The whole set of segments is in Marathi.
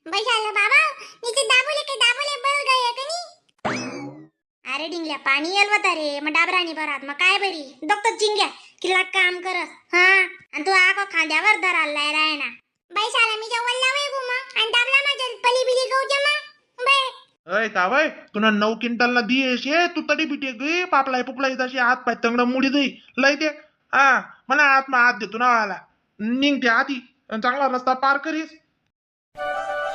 बैशाला बाबा नीचे दाबोले के दाबोले बल गए कनी. अरे डिंगल्या पाणी येलवत रे मग डाबरानी भरात मग काय बरी डॉक्टर चिंग्या किला काम करस हा आणि तू आको खांद्यावर धरालाय रायना. बैशाला मी जवळला वे गुमा आणि दाबला माझ्या पली बिली गौच्या मग बे. अय कावय तुला 9 क्विंटलला दियेस ये तू तडी बिटे गे पापलाय पुपलाय तशी हात पाय तंगड मुडी दे लय ते हा मला आत्मा हात देतो ना वाला निघते आधी चांगला रस्ता पार करीस.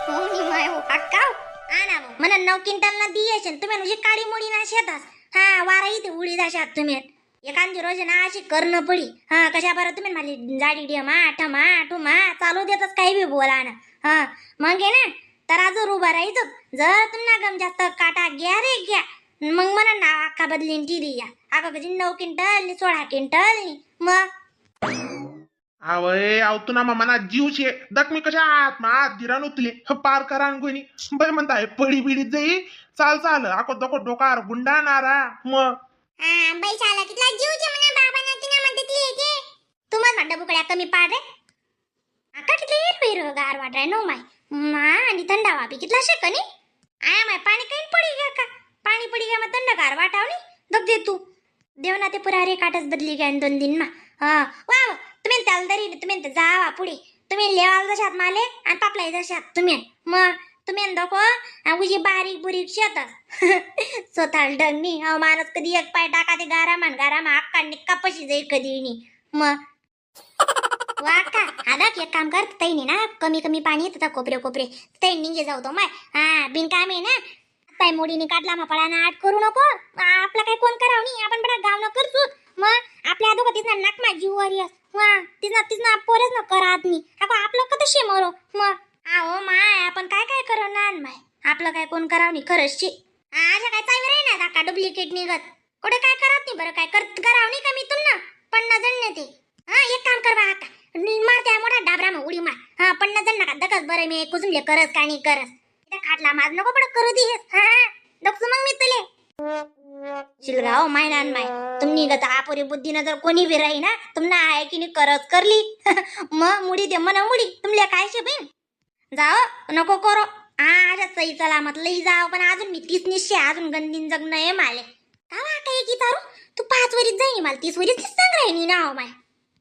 हो नि माय हो अक्काव आना मला 9 क्विंटलला दियेस तुम्ही म्हणजे काळी मुडी ना शेतास हा वारा इथे उडी दाशात तुम्ही एखादी रोज ना अशी करणं पडी हा कशा बरं तुम्ही मला जाडी डिमा ठमा ठुमा चालू देतच काही बी बोला ना हा मग आहे ना तराजूर उभा राहायचं जर तुम्हाला गम जास्त काटा घ्या रे घ्या मग म्हणा ना अख्खा बदलीन ती या अगं कधी 9 क्विंटल 16 क्विंटल मग आवय आवतो ना मना जीव शे दक मी कशा आत्मा हात दिरा नुतले पार करा कोणी बाई म्हणताय पडी बिडीत जाई चाल चाल आको दको डोकार गुंडाणारा मग हा बैशाला कितला जीवचे म्हणा बाबा ना तिना म्हणते ती येते तुम्हाला म्हणता बुकड्या कमी पाड रे आका कितले हिरवे गार वाटाय नो माय मा आणि थंड हवा बी कितला शकनी आया माय पाणी काही पडी गा का पाणी पडी गा मग थंड गार वाटावनी दग दे तू देवना ते पुरा रे काटच बदली गा 2 दिन मा हा वा तुम्ही त्याला तरी तुम्ही जावा पुढे तुम्ही लेवाल जशात माले आणि पापलाई जशात तुम्ही मग तुम्ही दको उजी बारीक बुरीक शेतात स्वतः डंगनी अहो माणूस कधी एक पाय टाका ते गारामा अक्का निक्का पशी जाईल कधी नी मग वाका आदा एक काम कर तैनी ना कमी कमी पाणी येतं कोपरे तैनी निघे जाऊ तो माय हा बिनकामी ना ताई मोडीने काढला मा पळाना आट करू नको आपला काय कोण कराव नी आपण बडा गाव न करतो मग आपल्या दोघं तिथं नाकमा जीववर येस वा तिथं पोरच न करा आदमी आपलं कधी शेमरो मग आओ माय आपण काय काय करणार माय आपलं काय कोण कराव नी खरंच शी आज काय चावी रे ना दाका डुप्लिकेट निघत कुठे काय करत नाही बरं काय कराव नाही का मी तुमना 50 जण नेते हा एक काम कर बा आता मारते मोठा डाबरा मग उडी मार हा 50 जण नका दकस बरं मी कुजून ले करस का नाही करस इथं खाटला माज नको पड करू दे हा दक्सू मग मी तुले शिलगाव माय नान माय तुम्ही गता आपुरी बुद्धीनं जर कोणी बी राही ना तुमना आहे की नाही करस करली मग मुडी दे मन मुडी तुमल्या काय शे बहीण जाओ नको करो आज सही सलामत लई जाओ पण अजून मी 30 निश्चय अजून गंदीन जगणं आहे माले कावा काय की तारू तू 5 वरीत जाईनी मला 30 वरीत सांग राहिनी ना हो माय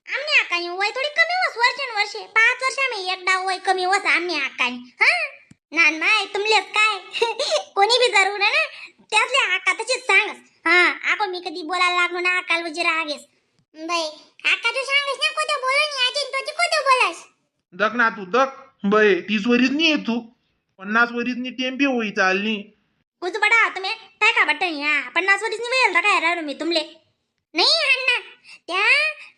आम्ही आकानी वय थोडी कमी वस वर्षे 5 वर्ष आम्ही एक डाव वय कमी वस आम्ही आकानी हा नान माय तुमलेच काय कोणी बी जरूर ना त्यातले आका तशीच सांगस हा आको मी कधी बोलायला लागलो ना आकाल वजी रागेस बाई आका तू सांगस ना कोतो बोलो नी आजी तो कोतो बोलास दक ना तू दक बय 30 वरीच नाही तू 50 वरीच नी टेम्पी होई चालनी कुछ बडा तुम्ही काय का बट्टनी हा 50 वरीच नी वेल काय रारू मी तुमले नाही अण्णा त्या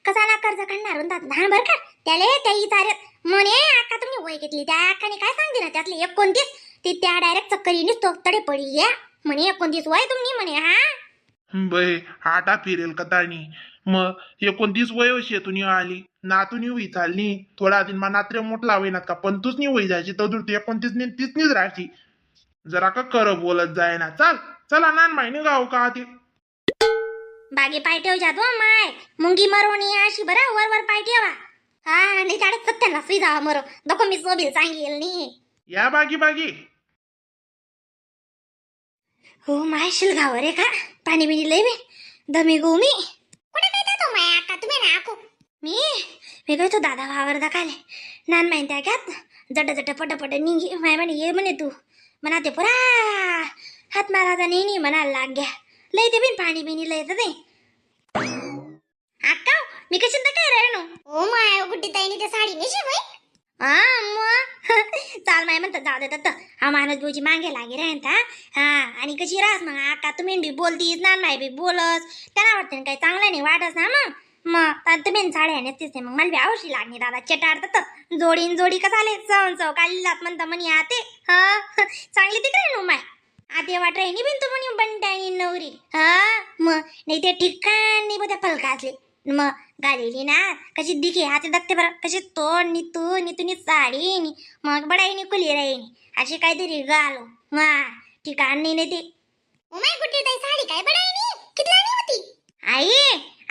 कसाला कर्ज काढणार होतात लहान बर का त्याले त्याही तारेत म्हणे आका तुम्ही वय घेतली त्या आकाने काय सांगते ना त्यातले 29 ते त्या डायरेक्ट चक्करी निसतो तडे पडी या म्हणे 29 वय तुम्ही म्हणे हा बय आटा फिरेल कतानी मग 29 वय शेतून आली नातून होई चालनी थोडा दिन मा नात्रे मोठला होईनात का पण तूच नाही होई जायची तर तू 29 ने 30 नीच राहायची जरा का कर बोलत जाय ना चला नान माहिने गाव का ते बागे पाय ठेव जातो माय मुंगी मरोनी अशी बरं वर पाय ठेवा हा नाही त्याडे सत्याला सुई जावा मरो दको मी सोबील सांगेल नी या बागी हो माय शिलगाव रे का पाणी बिनी लय बे दमी गो मी कुठे काय तो माय आका तुम्ही ना आको मी काय तो दादा वावर दाखाले नान माहिती त्या घ्यात जट पट निघी माय म्हणे ये म्हणे तू म्हणा ते पुरा हात माराचा नाही म्हणायला लाग घ्या लय ते बिन पाणी बिनी लय ते आका मी कशी तर काय राहणो ओ माय गुड्डी ताईने ते साडी नेशी बाई हा मग चाल माय म्हणतात जाऊ देतात हा माणूस बोजी मागे लागे राहता हा आणि कशी राहस मग आका तुम्ही बी बोलतीस ना नाही बी बोलस त्यांना वाटतं काही चांगलं नाही वाटस ना मग तुम्ही साड्या नेसतीस नाही मग मला बी आवशी लागणे दादा चटाडतात जोडी का चालेल चव काढलात म्हणता म्हणे आते हा चांगली तिकडे नो माय आते वाट राहिनी बिन तू म्हणे बंटाई नवरी हा मग नाही ते ठिकाण नाही त्या फलका असले मग घालेली ना कशी दिखे हाते दखते बरं कशी तोड नी तू साडी नी मग बडाई नी कुली राहिनी अशी काहीतरी घालो वा ठिकाण नाही ते ओ माय गुड्डी ताई साडी काय बडाई नी कितला नी होती आई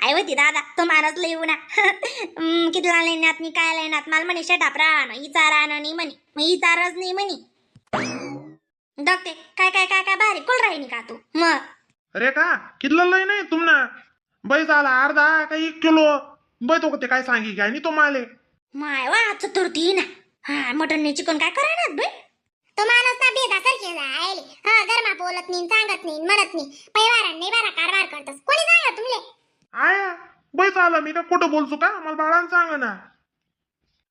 आई होती दादा तो माणूस लई उन्हा कितला लेण्यात मी काय लेण्यात मला म्हणे शटाप राहणं हिचा राहणं नाही म्हणे मग हिचा रस नाही म्हणे बघते काय काय काय काय भारी कुल राहिनी का तू मग अरे का कितलं लय नाही तुमना बाई झाला अर्धा का 1 किलो बाई तो ते काय सांगी काय नाही तो माले माय वा चतुर्थी ना हा मटन नाही चिकन काय करायला बाई तो माणूस ना बेदासारखे जायले हा गरमा बोलत नाही सांगत नाही म्हणत नाही पैवारान नाही बारा कारभार करतस कोणी सांगा तुमले आया बाई झाला मी का खोटं बोलतो का मला बाळानं सांग ना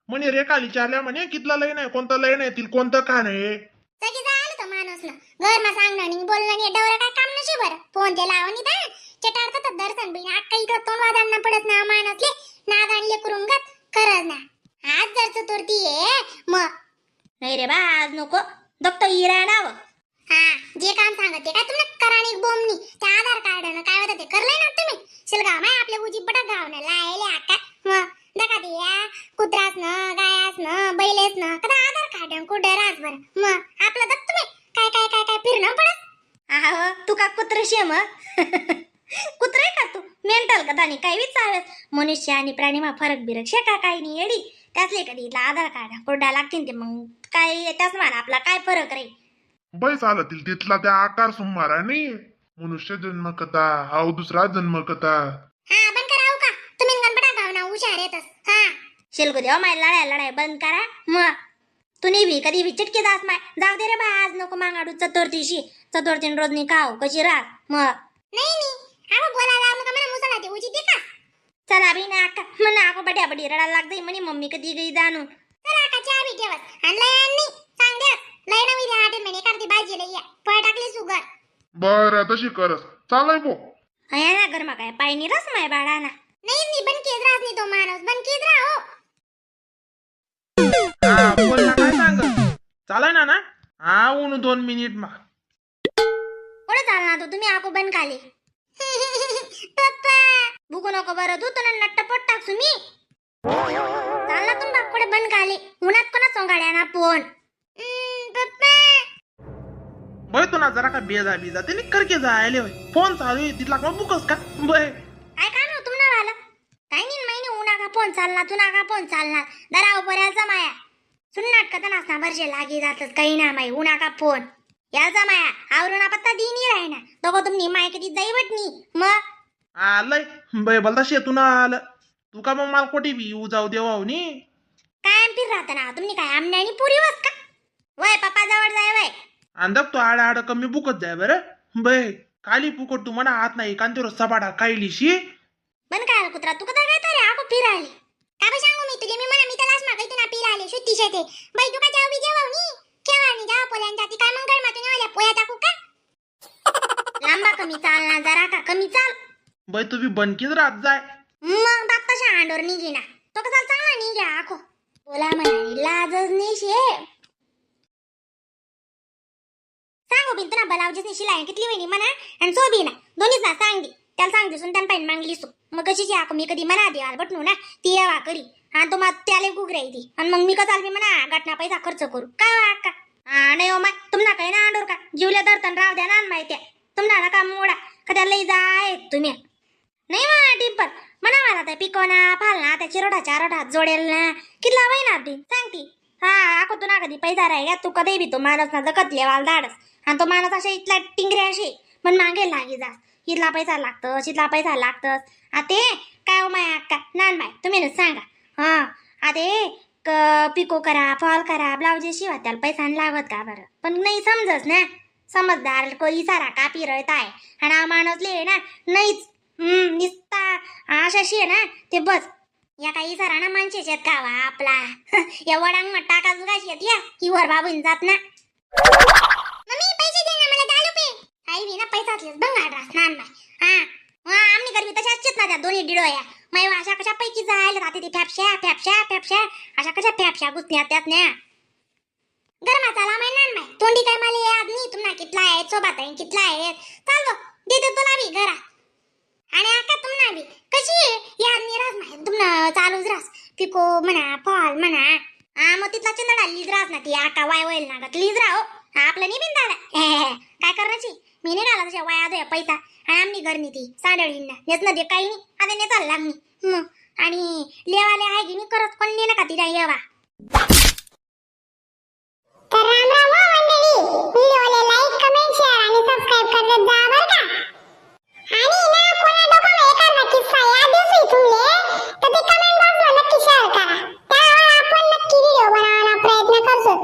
म्हणे रेखा विचारल्या म्हणे कितला लय नाही कोणतं लय नाही तील कोणतं का नाही सगळी जायला तो माणूस ना घरमा सांगणं नाही बोलणं नाही डवरं काय काम नशी बरं फोन ते लावणी दा चटाडत तर दर्शन बिन अक्का इकडं तोंड वाजांना पडत ना माणसले नाद आणले करून गत खरंच ना आज जर चतुर्थी आहे मग नाही रे बा आज नको दत्त हिरा नाव हा जे काम सांगत ते काय तुम्ही कराणी बोमनी ते आधार कार्ड ना काय होतं ते करलंय ना तुम्ही शिलगाव माय आपल्या उजी पटक गाव ना लायले अक्का मग दका ते या कुत्रास न गायास न बैलेस न कदा आधार कार्ड कुठे रास बरं मग आपलं दत्त तुम्ही काय काय काय काय फिरणं पडत आहो तू का कुत्र शे मग कुत्रे का तू मेंटल का तानी काय विचारस मनुष्य आणि प्राणी मा फरक बिरक शे का काही नाही येडी त्यातले कधी इथला आधार कार्ड कोरडा लागतील ते मग काय त्याच मान आपला काय फरक रे बाई चालतील तिथला त्या आकार सुमारा नाही मनुष्य जन्म कथा हा दुसरा जन्म कथा हा बंद करा का तुम्ही गणपटा गावना हुशार येतस हा शिलगू देव माय लढाय बंद करा मग तू निवी कधी बी चिटकी दास माय जाऊ दे रे बा आज नको मागाडू चतुर्थीन रोज नी खाऊ कशी राह मग नाही आव बोलायला लावलं का मला मुसळा दे उची का चला बी ना अक्का म्हणा आको बड्या बडी रडायला लागते म्हणे मम्मी कधी गई जाणून चला अक्का चहा बी ठेवत आणलंय आणि सांग दे लय नवी दे 8 महिने करते भाजी लई या फळ टाकली सुगर बर तशी करस चालय पो अया ना गरमा काय पायनी रस माय बाळा ना नाही बनकेज राहत नाही तो माणूस बनकेज राहो बोल ना काय सांग चालाय ना हा ऊन 2 मिनिट मा कोण चालना तो तुम्ही आको बन खाली पप्पा भूको नको बरं तू तर नट्ट पोट टाक तुम्ही चालना तुम्ही बापकडे बन खाली उन्हात कोणा सोंगाड्या ना फोन पप्पा बाई तू ना जरा का बेजा बिजा ते करके जायले होय फोन चालू आहे तिथला का बुकस का बाई काय काम हो तुम्हाला वाला काय नाही महिने उन्हा का फोन चालना तू ना का फोन चालना दराव पर्याचा माया सुन्नाट कथा नासना भरजे लागी जातच काही ना माई उन्हा का फोन याचा माया आवरून पत्ता दिनी राही ना दोघं तुम्ही माय कधी दैवटनी मग आलंय बाई बोलता शेतून आलं तू का मग मला कोठी बी येऊ जाऊ देवा नी काय फिर राहता ना तुम्ही काय आमने आणि पुरी वस का वय पप्पा जवळ जाय वय अंदक तू आड कमी बुकत जाय बरं बाई खाली फुकट तू म्हणा हात नाही कांतीवर सपाटा कायलीशी बन काय कुत्रा तू कदा काय तरी आको फिरायले का बी सांगू मी तुझे मी म्हणा मी त्यालाच मागायचं ना फिरायले शुद्धी शेते बाई तू का जाऊ बी जेवाव नी केवानी जाव पोल्यान जाती काय मग गड मातून आल्या पोया टाकू का लांबा कमी चाल ना जरा का कमी चाल बाई तू बी बनकीच राहत जाय मग बाप कशा अंडोर निघी ना तो कसा चांगला निघ्या आखो बोला म्हणा लाजच नाही शे सांगू बिन तुला बलावजीच नाही शिलाई कितली वहिनी म्हणा आणि सोबी ना दोन्हीच ना सांग दी त्याला सांग दिसून त्यांना पाहिजे मागली सो मग कशीची आखो मी कधी म्हणा देवाल बटनू ना ती यावा करी हा तो मग त्याला गुगराई ती आणि मग मी कसाल मी म्हणा गटना पैसा खर्च करू काय वाका हा नाही हो माय तुम्हाला काही ना अंडोर का जीवल्या धरतन राव द्या ना माहिती तुम्हाला का मोडा का त्याला लई जाय तुम्ही नाही मा टिप्पर म्हणा मला त्या पिकवना फालना त्या चिरोटाच्या रोटात जोडेल ना कितला वहिनार ती सांगती हा आको तू ना कधी पैसा राही तू कधी बी तो माणूस ना जगत लेवाल धाडस आणि तो माणूस अशा इथला टिंगरे असे पण मागे लागी जा इथला पैसा लागतस इथला पैसा लागतस आ ते काय माय अक्का नान बाय तुम्ही सांगा हा आ ते पिको करा फॉल करा ब्लाउज शिवा त्याला पैसा लागत का बरं पण नाही समजस ना समजदार को इसारा कापी रळत आहे आणि हा माणूस ले ना नाहीच निसता आशाशी आहे ना ते बस या काही इसारा ना माणसेच आहेत का वा आपला या वडांग टाका जुगाशी येत या की वर बाबून जात ना मम्मी पैसे दे ना मला 10 रुपये आई बी ना पैसातलेच बंगाड रास नान बाय हा आम्ही करवी तशा असतात ना त्या दोन्ही डिडोया मै अशा कशा पैकी जायला राहते ती फॅपशा अशा कशा फॅपशा गुसण्यात त्यात ना गरमा चला मै नान बाय तोंडी काय मला याद नाही तुम्हाला कितला आहे सोबत आहे कितला आहे चाल दे तुला बी घरा आणि आका तुम्हाला बी कशी याद नाही रास माय तुम्हाला चालूच रास पिको म्हणा फॉल म्हणा हा मग तिथला चंदडा लीज रास ना ती आका वाय वयल ना लीज राहो आपलं नाही बिन दादा काय करण्याची मी नाही घाला तशा वाया द्या पैसा आणि आमनी घरनी ती साडळींना नेच ना दे काही नाही आता ने चालला मी आणि लेवाले आहे की नाही करत कोण ने नका तिला येवा. तर राम राम हो मंडळी, व्हिडिओला लाईक कमेंट शेअर आणि सबस्क्राइब करत जा बरं का. आणि ना कोणा डोकाला एखादा किस्सा याद असेल तुमले तर ते कमेंट बॉक्सला नक्की शेअर करा. त्यावर आपण नक्की व्हिडिओ बनवण्याचा प्रयत्न करतो.